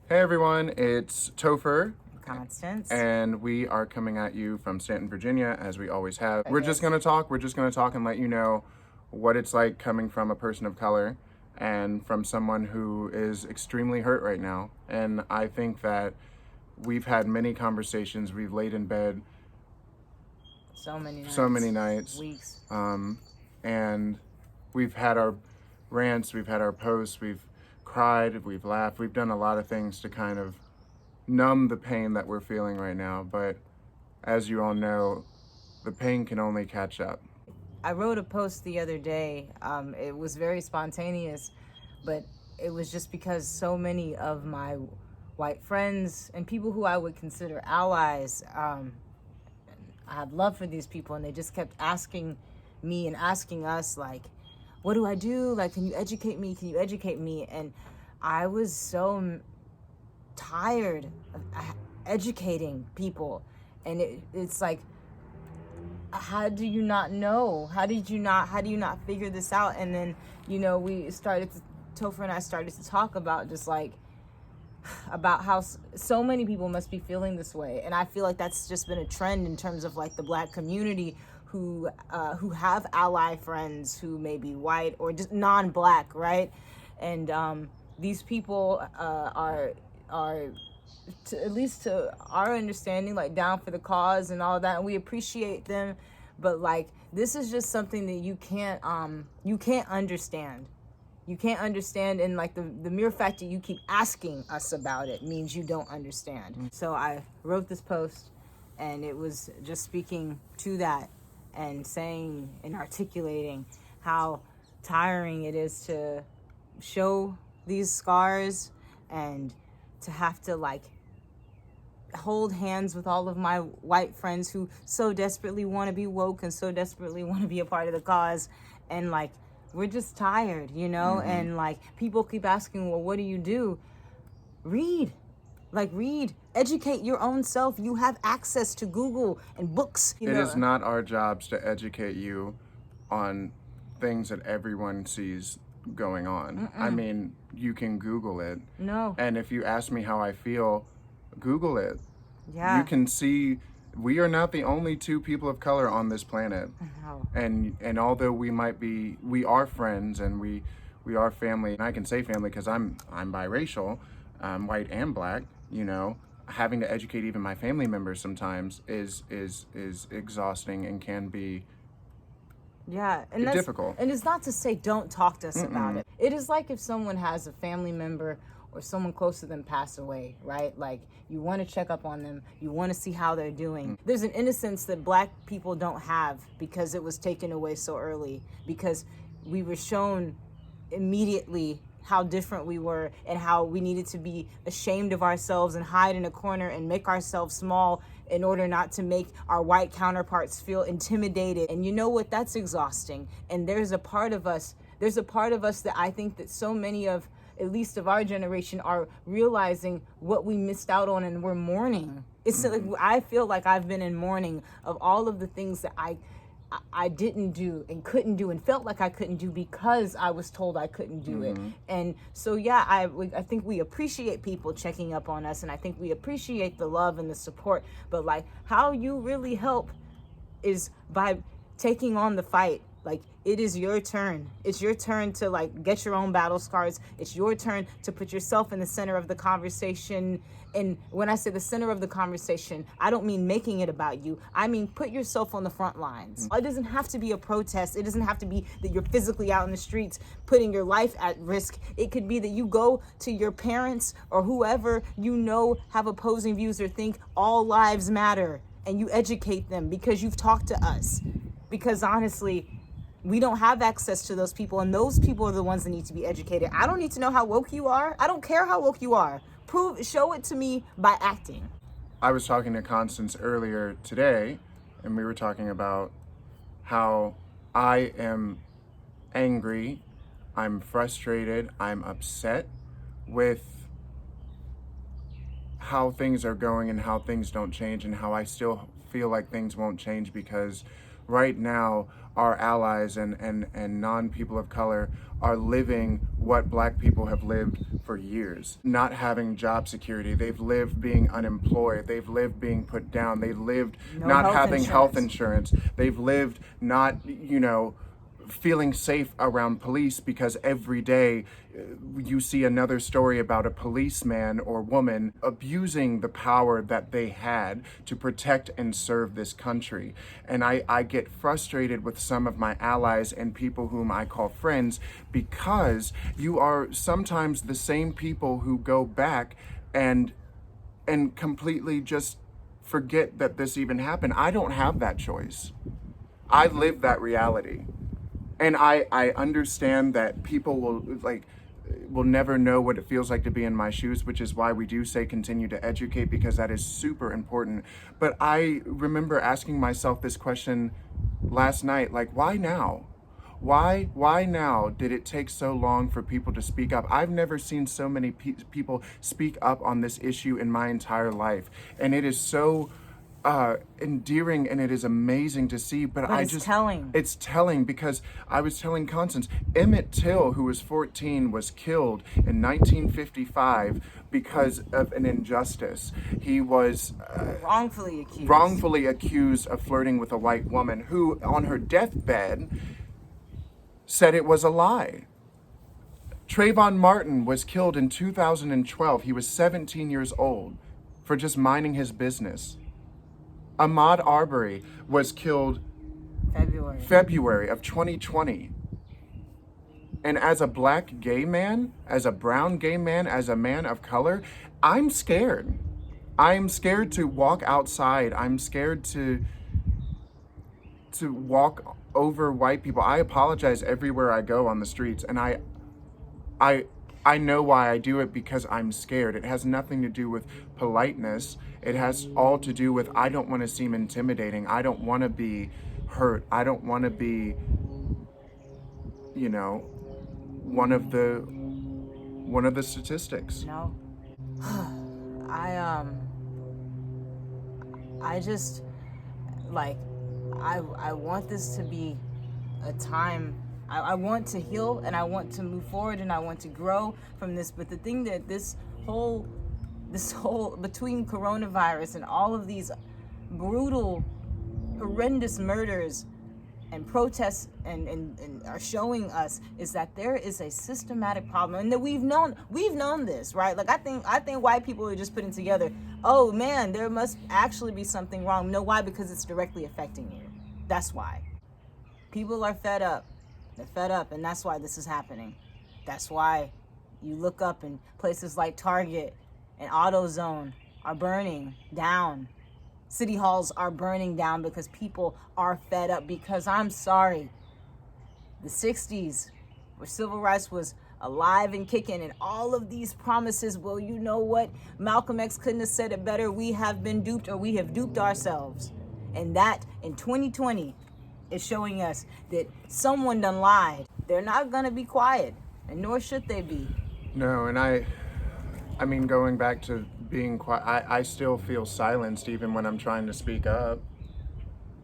Hey everyone, it's Topher, Constance. and we are coming at you from Stanton, Virginia, as we always have. We're just Yes. gonna talk. We're just gonna talk and let you know what it's like coming from a person of color and from someone who is extremely hurt right now. And I think that we've had many conversations. We've laid in bed So many nights. so many nights, Weeks. and we've had our rants, we've had our posts, we've cried, we've laughed, we've done a lot of things to kind of numb the pain that we're feeling right now. But as you all know, the pain can only catch up. I wrote a post the other day. It was very spontaneous, but it was just because so many of my white friends and people who I would consider allies, I have love for these people, and they just kept asking me and asking us, like, what do I do? Like, can you educate me? Can you educate me? And I was so tired of educating people. And it's like, how do you not know? How do you not figure this out? And then, Topher and I started to talk about just like, about how so many people must be feeling this way. And I feel like that's just been a trend in terms of like the Black community who have ally friends who may be white or just non-Black, right? And these people are at least to our understanding, like down for the cause and all that, and we appreciate them. But like, this is just something that you can't understand. You can't understand, and like the mere fact that you keep asking us about it means you don't understand. So I wrote this post, and it was just speaking to that and saying and articulating how tiring it is to show these scars and to have to like hold hands with all of my white friends who so desperately want to be woke and so desperately want to be a part of the cause. And like, we're just tired, and like, people keep asking, well, what do you do? Read, educate your own self. You have access to Google and books. It is not our jobs to educate you on things that everyone sees going on. I mean, you can Google it. No. And if you ask me how I feel, Google it. Yeah. You can see we are not the only two people of color on this planet. No. And although we are friends and we are family, and I can say family because I'm biracial, white and Black, having to educate even my family members sometimes is exhausting and can be and difficult. And it's not to say don't talk to us about it. It is like if someone has a family member or someone close to them pass away, right? Like, you want to check up on them. You want to see how they're doing. There's an innocence that Black people don't have because it was taken away so early, because we were shown immediately how different we were and how we needed to be ashamed of ourselves and hide in a corner and make ourselves small in order not to make our white counterparts feel intimidated. And you know what? That's exhausting. And there's a part of us that I think that so many of, at least of our generation, are realizing what we missed out on, and we're mourning. It's like, I feel like I've been in mourning of all of the things that I didn't do and couldn't do and felt like I couldn't do because I was told I couldn't do it. And so, yeah, I think we appreciate people checking up on us, and I think we appreciate the love and the support. But like, how you really help is by taking on the fight. Like, it is your turn. It's your turn to like get your own battle scars. It's your turn to put yourself in the center of the conversation. And when I say the center of the conversation, I don't mean making it about you. I mean, put yourself on the front lines. It doesn't have to be a protest. It doesn't have to be that you're physically out in the streets putting your life at risk. It could be that you go to your parents or whoever have opposing views or think all lives matter, and you educate them because you've talked to us. Because honestly, we don't have access to those people, and those people are the ones that need to be educated. I don't need to know how woke you are. I don't care how woke you are. Show it to me by acting. I was talking to Constance earlier today, and we were talking about how I am angry, I'm frustrated, I'm upset with how things are going and how things don't change, and how I still feel like things won't change because right now our allies and non-people of color are living what Black people have lived for years. Not having job security. They've lived being unemployed. They've lived being put down. They lived not having health insurance. They've lived not, feeling safe around police, because every day you see another story about a policeman or woman abusing the power that they had to protect and serve this country. And I get frustrated with some of my allies and people whom I call friends, because you are sometimes the same people who go back and completely just forget that this even happened. I don't have that choice. I live that reality. And I understand that people will never know what it feels like to be in my shoes, which is why we do say continue to educate, because that is super important. But I remember asking myself this question last night, like, why now? Why now did it take so long for people to speak up? I've never seen so many people speak up on this issue in my entire life. And it is so endearing, and it is amazing to see, but it's telling, because I was telling Constance, Emmett Till, who was 14, was killed in 1955 because of an injustice. He was wrongfully accused of flirting with a white woman who, on her deathbed, said it was a lie. Trayvon Martin was killed in 2012. He was 17 years old for just minding his business. Ahmaud Arbery was killed February of 2020. And as a Black gay man, as a brown gay man, as a man of color, I'm scared. I'm scared to walk outside. I'm scared to walk over white people. I apologize everywhere I go on the streets, and I know why I do it, because I'm scared. It has nothing to do with politeness. It has all to do with, I don't want to seem intimidating. I don't want to be hurt. I don't want to be, one of the statistics. No. I just, I want this to be a time. I want to heal, and I want to move forward, and I want to grow from this. But the thing that this whole between coronavirus and all of these brutal, horrendous murders and protests and are showing us is that there is a systematic problem, and that we've known this, right? Like, I think white people are just putting together, oh man, there must actually be something wrong. You know why? Because it's directly affecting you. That's why. People are fed up. They're fed up, and that's why this is happening. That's why you look up and places like Target and AutoZone are burning down. City halls are burning down because people are fed up. Because I'm sorry, the 60s, where civil rights was alive and kicking, and all of these promises, well, you know what? Malcolm X couldn't have said it better. We have been duped, or we have duped ourselves. And that, in 2020, is showing us that someone done lied. They're not gonna be quiet, and nor should they be. No, and I mean, going back to being quiet, I still feel silenced even when I'm trying to speak up.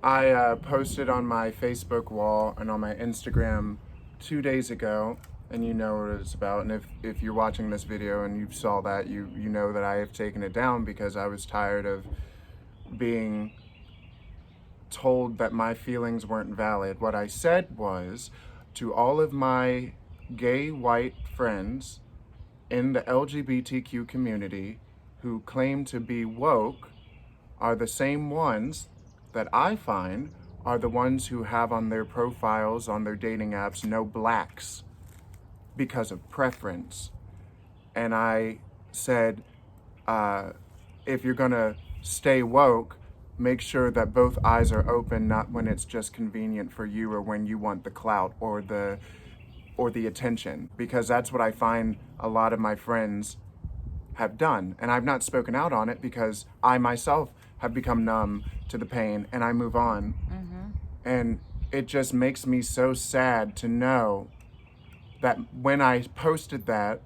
I posted on my Facebook wall and on my Instagram 2 days ago, and you know what it's about. And if you're watching this video and you saw that, you know that I have taken it down because I was tired of being told that my feelings weren't valid. What I said was, to all of my gay white friends in the LGBTQ community who claim to be woke, are the same ones that I find are the ones who have on their profiles, on their dating apps, no blacks because of preference. And I said, if you're gonna stay woke, make sure that both eyes are open, not when it's just convenient for you or when you want the clout or the attention, because that's what I find a lot of my friends have done. And I've not spoken out on it because I myself have become numb to the pain and I move on. Mm-hmm. And it just makes me so sad to know that when I posted that,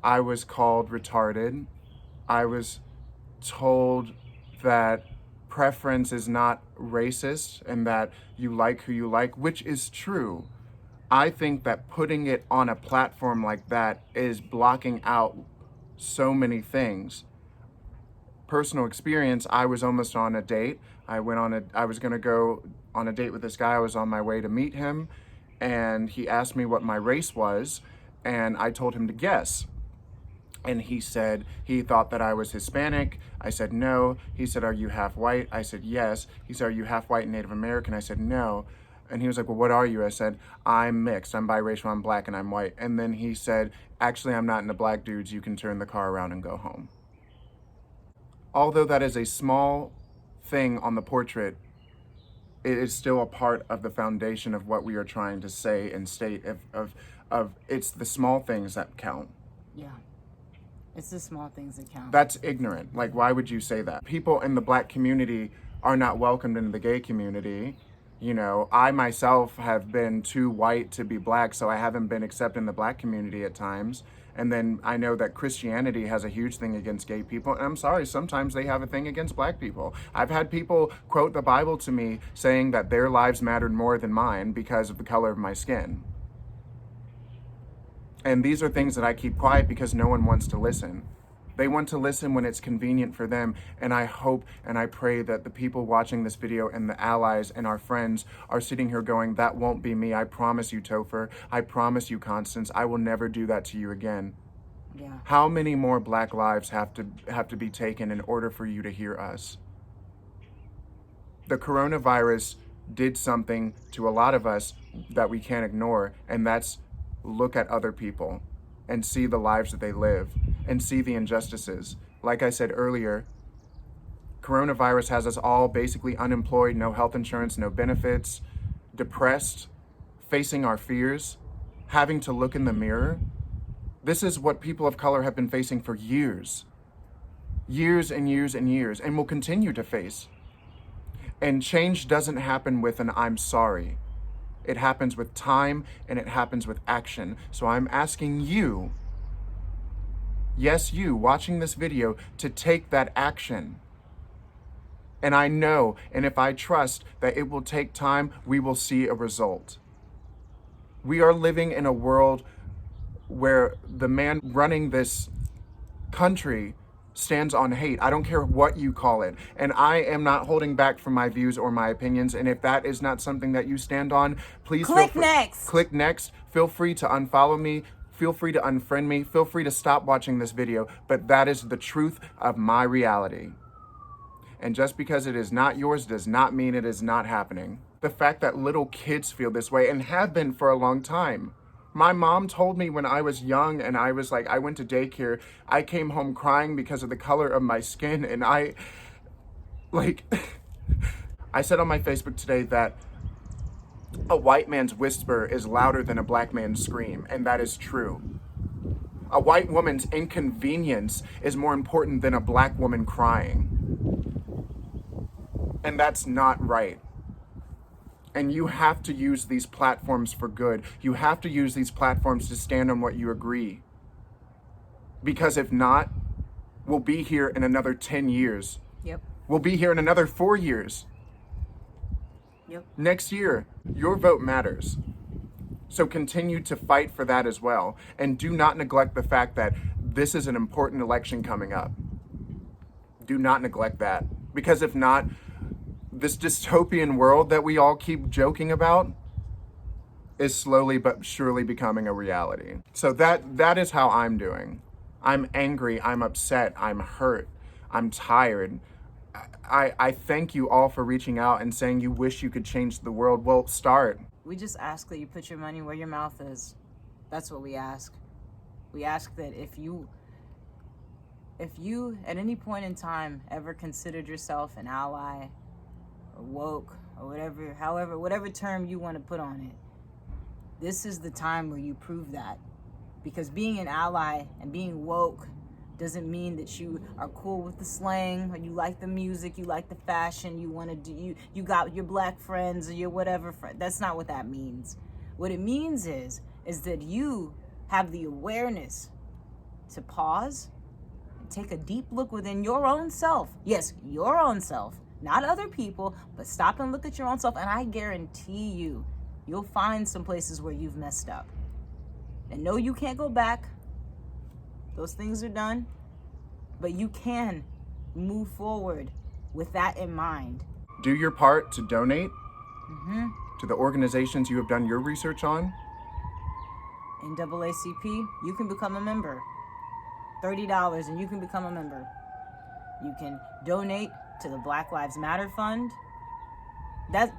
I was called retarded. I was told that preference is not racist and that you like who you like, which is true. I think that putting it on a platform like that is blocking out so many things. Personal experience, I was almost on a date. I was going to go on a date with this guy. I was on my way to meet him, and he asked me what my race was, and I told him to guess. And he said he thought that I was Hispanic. I said no. He said, "Are you half white?" I said yes. He said, "Are you half white and Native American?" I said no. And he was like, "Well, what are you?" I said, "I'm mixed. I'm biracial. I'm black and I'm white." And then he said, "Actually, I'm not into black dudes. You can turn the car around and go home." Although that is a small thing on the portrait, it is still a part of the foundation of what we are trying to say and state of it's the small things that count. Yeah. It's the small things that count. That's ignorant. Like, why would you say that? People in the black community are not welcomed into the gay community. You know, I myself have been too white to be black, so I haven't been accepted in the black community at times. And then I know that Christianity has a huge thing against gay people. And I'm sorry, sometimes they have a thing against black people. I've had people quote the Bible to me saying that their lives mattered more than mine because of the color of my skin. And these are things that I keep quiet because no one wants to listen. They want to listen when it's convenient for them. And I hope and I pray that the people watching this video and the allies and our friends are sitting here going, "That won't be me. I promise you, Topher. I promise you, Constance. I will never do that to you again." Yeah. How many more black lives have to be taken in order for you to hear us? The coronavirus did something to a lot of us that we can't ignore, and that's look at other people and see the lives that they live and see the injustices. Like I said earlier, coronavirus has us all basically unemployed, no health insurance, no benefits, depressed, facing our fears, having to look in the mirror. This is what people of color have been facing for years. Years and years and years, and will continue to face. And change doesn't happen with an "I'm sorry." It happens with time and it happens with action. So I'm asking you, yes, you watching this video, to take that action. And I know, and if I trust that it will take time, we will see a result. We are living in a world where the man running this country stands on hate. I don't care what you call it. And I am not holding back from my views or my opinions. And if that is not something that you stand on, please Click next. Click next. Feel free to unfollow me. Feel free to unfriend me. Feel free to stop watching this video. But that is the truth of my reality. And just because it is not yours does not mean it is not happening. The fact that little kids feel this way and have been for a long time. My mom told me when I was young and I was like, I went to daycare, I came home crying because of the color of my skin. And I said on my Facebook today that a white man's whisper is louder than a black man's scream. And that is true. A white woman's inconvenience is more important than a black woman crying. And that's not right. And you have to use these platforms for good. You have to use these platforms to stand on what you agree. Because if not, we'll be here in another 10 years. Yep. We'll be here in another 4 years. Yep. Next year, your vote matters. So continue to fight for that as well. And do not neglect the fact that this is an important election coming up. Do not neglect that. Because if not, this dystopian world that we all keep joking about is slowly but surely becoming a reality. So that is how I'm doing. I'm angry, I'm upset, I'm hurt, I'm tired. I thank you all for reaching out and saying you wish you could change the world. Well, start. We just ask that you put your money where your mouth is. That's what we ask. We ask that if you at any point in time ever considered yourself an ally or woke or whatever term you want to put on it, this is the time where you prove that. Because being an ally and being woke doesn't mean that you are cool with the slang, or you like the music, you like the fashion, you want to do, you got your black friends or your whatever friend. That's not what that means. What it means is that you have the awareness to pause and take a deep look within your own self. Yes, your own self, not other people, but stop and look at your own self. And I guarantee you you'll find some places where you've messed up. And no, you can't go back. Those things are done. But you can move forward with that in mind. Do your part to donate to the organizations you have done your research on. NAACP, you can become a member. $30 and you can become a member. You can donate to the Black Lives Matter Fund.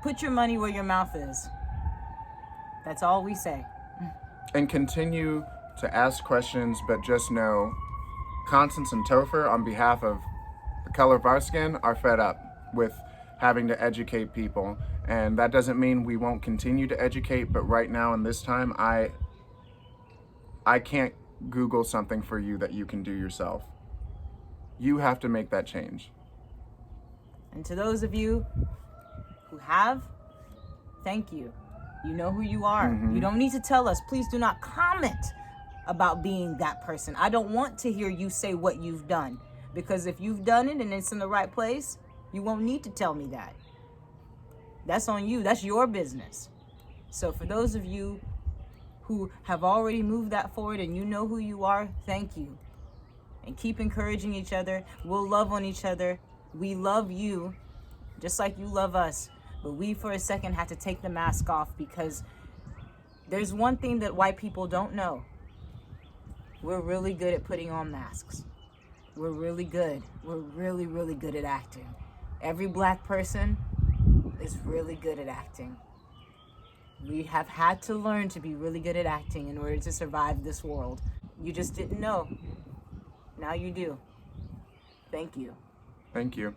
Put your money where your mouth is. That's all we say. And continue to ask questions, but just know Constance and Topher, on behalf of the color of our skin, are fed up with having to educate people. And that doesn't mean we won't continue to educate, but right now in this time, I can't Google something for you that you can do yourself. You have to make that change. And to those of you who have, thank you. You know who you are. You don't need to tell us. Please do not comment about being that person. I don't want to hear you say what you've done, because if you've done it and it's in the right place, you won't need to tell me that. That's on you. That's your business. So for those of you who have already moved that forward and you know who you are, thank you. And keep encouraging each other. We'll love on each other. We love you just like you love us. But we, for a second, had to take the mask off, because there's one thing that white people don't know. We're really good at putting on masks. We're really good. We're really, really good at acting. Every black person is really good at acting. We have had to learn to be really good at acting in order to survive this world. You just didn't know. Now you do. Thank you. Thank you.